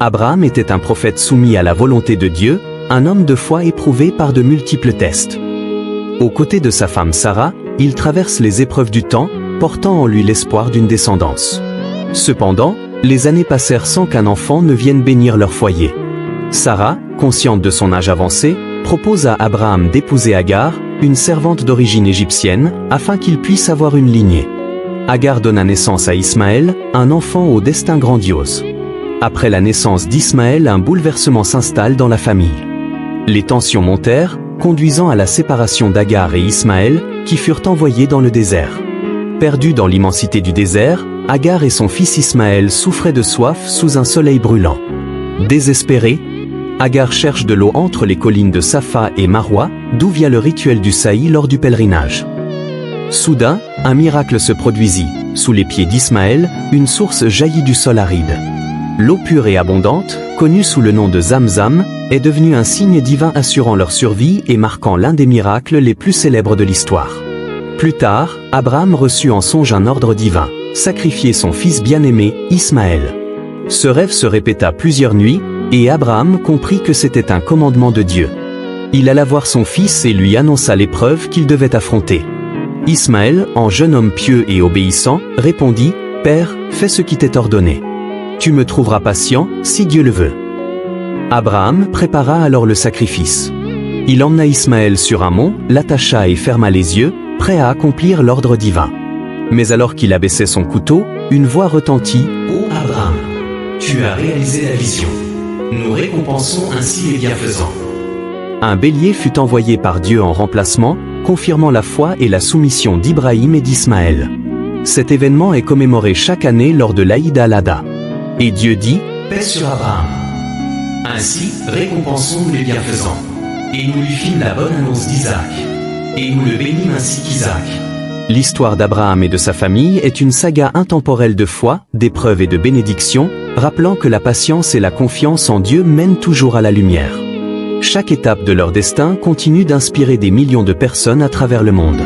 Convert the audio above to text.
Abraham était un prophète soumis à la volonté de Dieu, un homme de foi éprouvé par de multiples tests. Aux côtés de sa femme Sarah, il traverse les épreuves du temps, portant en lui l'espoir d'une descendance. Cependant, les années passèrent sans qu'un enfant ne vienne bénir leur foyer. Sarah, consciente de son âge avancé, propose à Abraham d'épouser Agar, une servante d'origine égyptienne, afin qu'il puisse avoir une lignée. Agar donna naissance à Ismaël, un enfant au destin grandiose. Après la naissance d'Ismaël, un bouleversement s'installe dans la famille. Les tensions montèrent, conduisant à la séparation d'Agar et Ismaël, qui furent envoyés dans le désert. Perdus dans l'immensité du désert, Agar et son fils Ismaël souffraient de soif sous un soleil brûlant. Désespérés, Agar cherche de l'eau entre les collines de Safa et Marwa, d'où vient le rituel du saï lors du pèlerinage. Soudain, un miracle se produisit. Sous les pieds d'Ismaël, une source jaillit du sol aride. L'eau pure et abondante, connue sous le nom de Zamzam, est devenue un signe divin assurant leur survie et marquant l'un des miracles les plus célèbres de l'histoire. Plus tard, Abraham reçut en songe un ordre divin, sacrifier son fils bien-aimé, Ismaël. Ce rêve se répéta plusieurs nuits, et Abraham comprit que c'était un commandement de Dieu. Il alla voir son fils et lui annonça l'épreuve qu'il devait affronter. Ismaël, en jeune homme pieux et obéissant, répondit « Père, fais ce qui t'est ordonné. Tu me trouveras patient, si Dieu le veut. » Abraham prépara alors le sacrifice. Il emmena Ismaël sur un mont, l'attacha et ferma les yeux, prêt à accomplir l'ordre divin. Mais alors qu'il abaissait son couteau, une voix retentit « Ô Abraham, tu as réalisé la vision. Nous récompensons ainsi les bienfaisants. » Un bélier fut envoyé par Dieu en remplacement, confirmant la foi et la soumission d'Ibrahim et d'Ismaël. Cet événement est commémoré chaque année lors de l'Aïd al-Adha. Et Dieu dit « Paix sur Abraham. Ainsi, récompensons les bienfaisants. Et nous lui fîmes la bonne annonce d'Isaac. Et nous le bénîmes ainsi qu'Isaac. » L'histoire d'Abraham et de sa famille est une saga intemporelle de foi, d'épreuves et de bénédictions, rappelant que la patience et la confiance en Dieu mènent toujours à la lumière. Chaque étape de leur destin continue d'inspirer des millions de personnes à travers le monde.